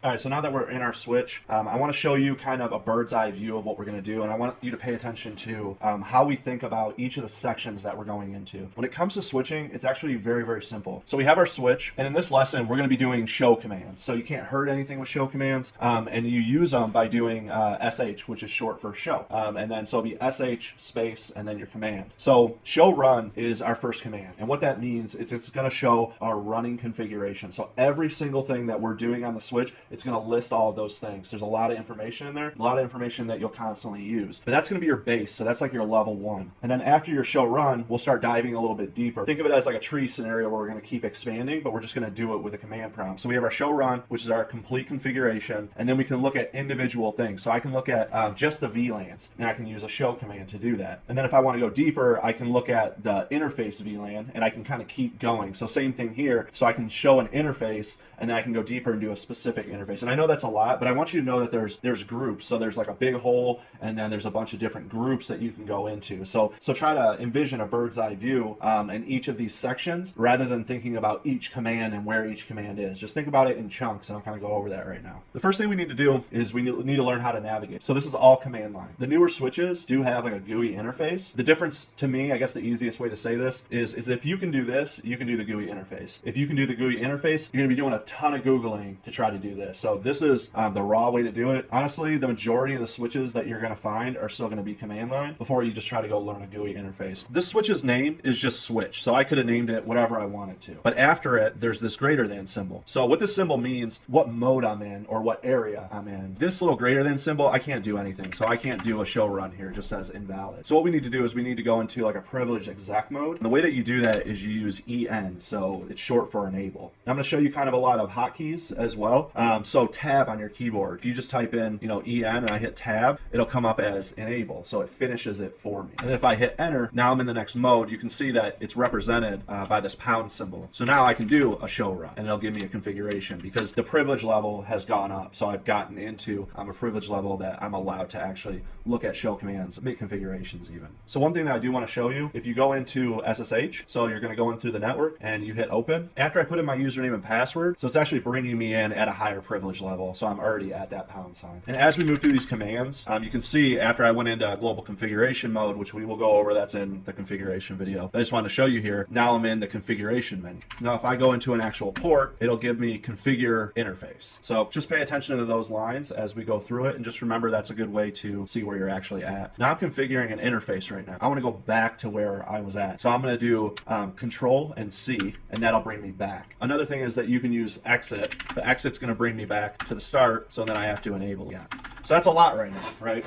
All right, so now that we're in our switch, I want to show you kind of a bird's eye view of what we're going to do, and I want you to pay attention to how we think about each of the sections that we're going into. When it comes to switching, it's actually very, very simple. So we have our switch, and in this lesson, we're going to be doing show commands. So you can't hurt anything with show commands, and you use them by doing SH, which is short for show. And then so it'll be SH space and then your command. So show run is our first command, and what that means is it's going to show our running configuration. So every single thing that we're doing on the switch, it's going to list all of those things. There's a lot of information in there, a lot of information that you'll constantly use. But that's going to be your base, so that's like your level 1. And then after your show run, we'll start diving a little bit deeper. Think of it as like a tree scenario where we're going to keep expanding, but we're just going to do it with a command prompt. So we have our show run, which is our complete configuration, and then we can look at individual things. So I can look at just the VLANs, and I can use a show command to do that. And then if I want to go deeper, I can look at the interface VLAN, and I can kind of keep going. So same thing here. So I can show an interface, and then I can go deeper and do a specific interface. And I know that's a lot, but I want you to know that there's groups. So there's like a big hole, and then there's a bunch of different groups that you can go into. So try to envision a bird's eye view in each of these sections, rather than thinking about each command and where each command is. Just think about it in chunks, and I'll kind of go over that right now. The first thing we need to do is we need to learn how to navigate. So this is all command line. The newer switches do have like a GUI interface. The difference to me, I guess the easiest way to say this is if you can do this, you can do the GUI interface. If you can do the GUI interface, you're going to be doing a ton of Googling to try to do this. So this is the raw way to do it. Honestly, the majority of the switches that you're going to find are still going to be command line before you just try to go learn a GUI interface. This switch's name is just switch. So I could have named it whatever I wanted to. But after it, there's this greater than symbol. So what this symbol means, what mode I'm in or what area I'm in. This little greater than symbol, I can't do anything. So I can't do a show run here. It just says invalid. So what we need to do is we need to go into like a privileged exec mode. And the way that you do that is you use EN. So it's short for enable. I'm going to show you kind of a lot of hotkeys as well. So tab on your keyboard. If you just type in, EN and I hit tab, it'll come up as enable. So it finishes it for me. And then if I hit enter, now I'm in the next mode. You can see that it's represented by this pound symbol. So now I can do a show run and it'll give me a configuration because the privilege level has gone up. So I've gotten into a privilege level that I'm allowed to actually look at show commands, make configurations even. So one thing that I do want to show you, if you go into SSH, so you're going to go in through the network and you hit open. After I put in my username and password, so it's actually bringing me in at a higher privilege level. So I'm already at that pound sign. And as we move through these commands, you can see after I went into global configuration mode, which we will go over, that's in the configuration video. I just want to show you here. Now I'm in the configuration menu. Now if I go into an actual port, it'll give me configure interface. So just pay attention to those lines as we go through it, and just remember that's a good way to see where you're actually at. Now I'm configuring an interface right now. I want to go back to where I was at. So I'm going to do Control and C, and that'll bring me back. Another thing is that you can use exit. The exit's going to bring me back to the start, so then I have to enable again. So that's a lot right now, right?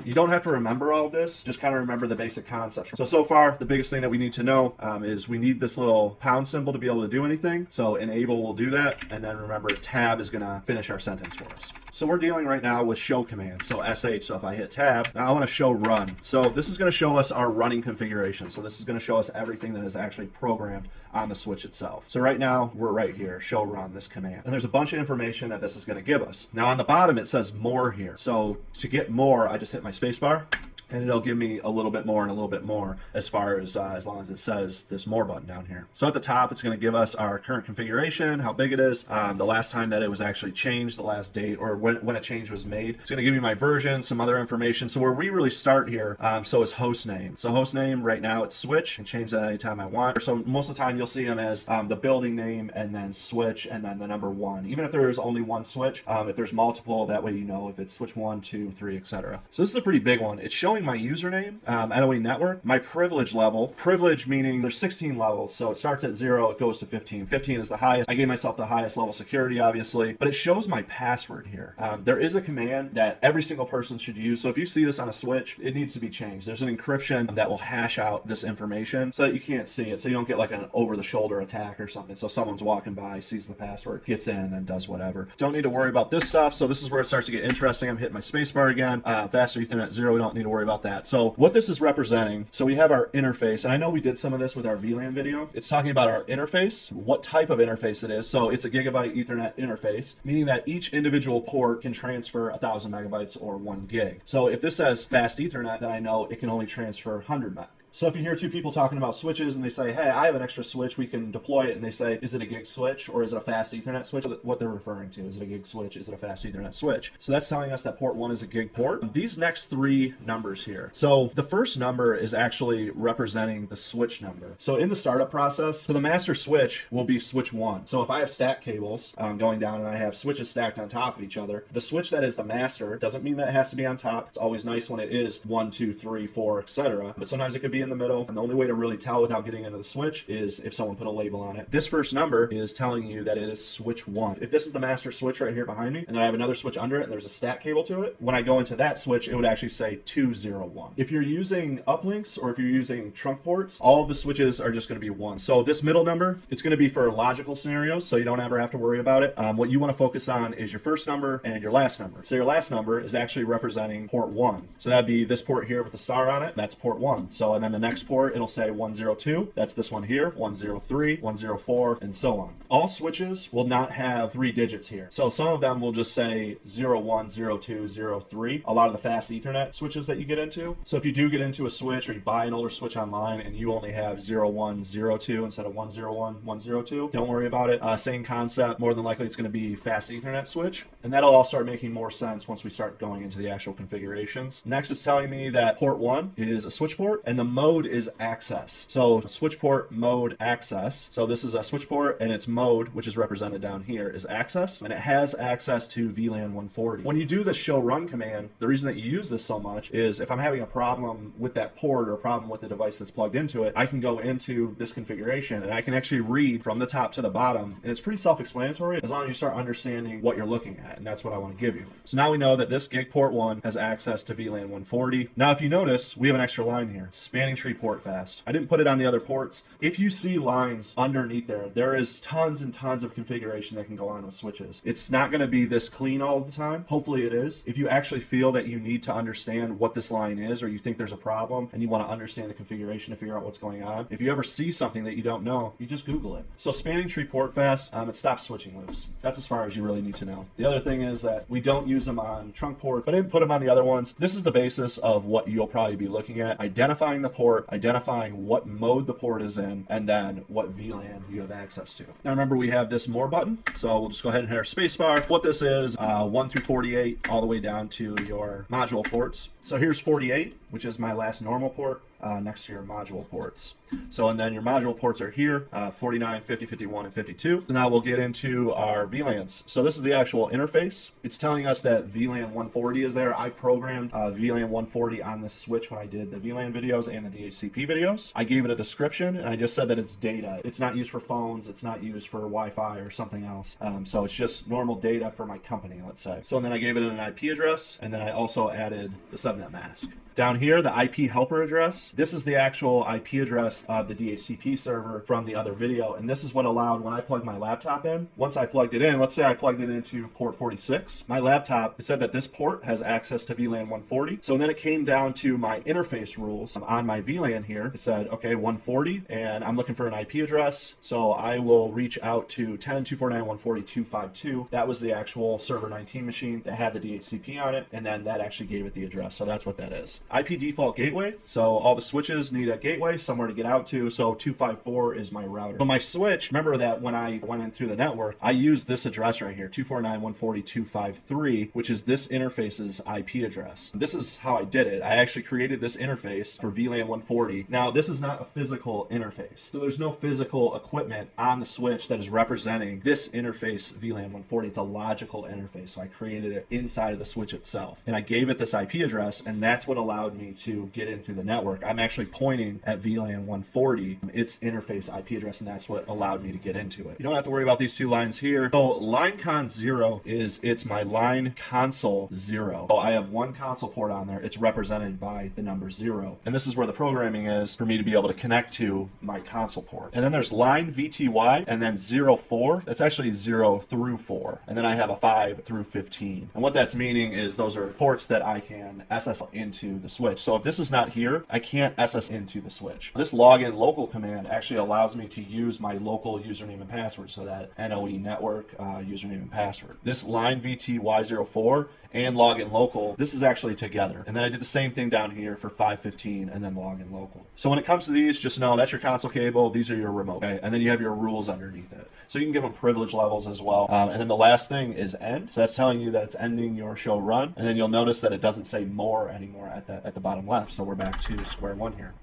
You don't have to remember all of this, just kind of remember the basic concepts. So far, the biggest thing that we need to know is we need this little pound symbol to be able to do anything. So enable will do that, and then remember tab is gonna finish our sentence for us. So we're dealing right now with show commands, so SH. So if I hit tab, now I want to show run. So this is going to show us our running configuration. So this is going to show us everything that is actually programmed on the switch itself. So right now we're right here, show run, this command. And there's a bunch of information that this is going to give us. Now on the bottom it says more here. So to get more, I just hit my space bar, and it'll give me a little bit more and a little bit more as far as long as it says this more button down here. So at the top, it's going to give us our current configuration, how big it is, the last time that it was actually changed, the last date, or when a change was made. It's going to give me my version, some other information. So where we really start here, so is host name. So host name right now it's switch, and change that anytime I want. So most of the time you'll see them as the building name and then switch and then the number 1. Even if there is only one switch, if there's multiple, that way you know if it's switch 1, 2, 3, etc. So this is a pretty big one. It's showing my username, NOE network, my privilege level. Privilege meaning there's 16 levels, so it starts at 0, it goes to 15. 15 is the highest. I gave myself the highest level security, obviously, but it shows my password here. There is a command that every single person should use. So if you see this on a switch, it needs to be changed. There's an encryption that will hash out this information so that you can't see it, so you don't get like an over-the-shoulder attack or something. So someone's walking by, sees the password, gets in, and then does whatever. Don't need to worry about this stuff. So this is where it starts to get interesting. I'm hitting my spacebar again. Faster Ethernet 0, we don't need to worry about that. So what this is representing, so we have our interface, and I know we did some of this with our VLAN video. It's talking about our interface, what type of interface it is. So it's a gigabyte Ethernet interface, meaning that each individual port can transfer 1,000 megabytes or 1 gig. So if this says fast Ethernet, then I know it can only transfer 100 meg. So if you hear two people talking about switches and they say, hey, I have an extra switch, we can deploy it, and they say, is it a gig switch or is it a fast Ethernet switch? What they're referring to, is it a gig switch, is it a fast Ethernet switch? So that's telling us that port 1 is a gig port. These next three numbers here. So the first number is actually representing the switch number. So in the startup process, so the master switch will be switch 1. So if I have stack cables going down and I have switches stacked on top of each other, the switch that is the master doesn't mean that it has to be on top. It's always nice when it is 1, 2, 3, 4, etc. But sometimes it could be in the middle. And the only way to really tell without getting into the switch is if someone put a label on it. This first number is telling you that it is switch 1. If this is the master switch right here behind me, and then I have another switch under it and there's a stack cable to it, when I go into that switch, it would actually say 201. If you're using uplinks or if you're using trunk ports, all of the switches are just going to be 1. So this middle number, it's going to be for logical scenarios, so you don't ever have to worry about it. What you want to focus on is your first number and your last number. So your last number is actually representing port 1. So that'd be this port here with the star on it. That's port 1. So and then the next port, it'll say 102. That's this one here, 103, 104, and so on. All switches will not have 3 digits here. So some of them will just say 01, 02, 03. A lot of the fast Ethernet switches that you get into. So if you do get into a switch or you buy an older switch online and you only have 01, 02 instead of 101, 102, don't worry about it. Same concept. More than likely it's going to be fast Ethernet switch. And that'll all start making more sense once we start going into the actual configurations. Next, it's telling me that port 1 is a switch port and the mode is access. So switch port mode access. So this is a switch port and its mode, which is represented down here, is access, and it has access to VLAN 140. When you do the show run command, the reason that you use this so much is if I'm having a problem with that port or a problem with the device that's plugged into it, I can go into this configuration and I can actually read from the top to the bottom, and it's pretty self-explanatory as long as you start understanding what you're looking at, and that's what I want to give you. So now we know that this gig port 1 has access to VLAN 140. Now if you notice, we have an extra line here, spanning tree port fast. I didn't put it on the other ports. If you see lines underneath there is tons and tons of configuration that can go on with switches. It's not going to be this clean all the time. Hopefully it is. If you actually feel that you need to understand what this line is, or you think there's a problem and you want to understand the configuration to figure out what's going on, if you ever see something that you don't know, you just Google it. So spanning tree port fast, it stops switching loops. That's as far as you really need to know. The other thing is that we don't use them on trunk ports, but I didn't put them on the other ones. This is the basis of what you'll probably be looking at: identifying the port, identifying what mode the port is in, and then what VLAN you have access to. Now remember, we have this more button, so we'll just go ahead and hit our space bar. What this is, 1 through 48, all the way down to your module ports. So here's 48, which is my last normal port, next to your module ports. So, and then your module ports are here, 49, 50, 51, and 52. So now we'll get into our VLANs. So this is the actual interface. It's telling us that VLAN 140 is there. I programmed VLAN 140 on this switch when I did the VLAN videos and the DHCP videos. I gave it a description and I just said that it's data. It's not used for phones. It's not used for Wi-Fi or something else. So it's just normal data for my company, let's say. So and then I gave it an IP address, and then I also added the subnet mask. Down here, the IP helper address. This is the actual IP address of the DHCP server from the other video, and this is what allowed when I plugged my laptop in. Once I plugged it in, let's say I plugged it into port 46, my laptop, it said that this port has access to VLAN 140. So then it came down to my interface rules on my VLAN here. It said, okay, 140, and I'm looking for an IP address, so I will reach out to 10.249.140.252. That was the actual server 19 machine that had the DHCP on it, and then that actually gave it the address. So that's what that is. IP default gateway. So all the switches need a gateway, somewhere to get out to. So 254 is my router. So my switch, remember that when I went in through the network, I used this address right here, 249.140.253, which is this interface's IP address. This is how I did it. I actually created this interface for VLAN 140. Now, this is not a physical interface. So there's no physical equipment on the switch that is representing this interface VLAN 140. It's a logical interface. So I created it inside of the switch itself. And I gave it this IP address, and that's what allowed me to get in through the network. I'm actually pointing at VLAN 140, its interface IP address, and that's what allowed me to get into it. You don't have to worry about these two lines here. So line con 0 it's my line console 0. So I have one console port on there. It's represented by the number 0. And this is where the programming is for me to be able to connect to my console port. And then there's line VTY and then 04. That's actually 0 through 4. And then I have a 5 through 15. And what that's meaning is those are ports that I can SS into the switch. So if this is not here, I can't SS into the switch. This login local command actually allows me to use my local username and password, so that NOE network username and password. This line VTY04, and login local, this is actually together. And then I did the same thing down here for 515 and then login local. So when it comes to these, just know that's your console cable, these are your remote, okay? And then you have your rules underneath it. So you can give them privilege levels as well. And then the last thing is end. So that's telling you that it's ending your show run. And then you'll notice that it doesn't say more anymore at the bottom left. So we're back to square one here.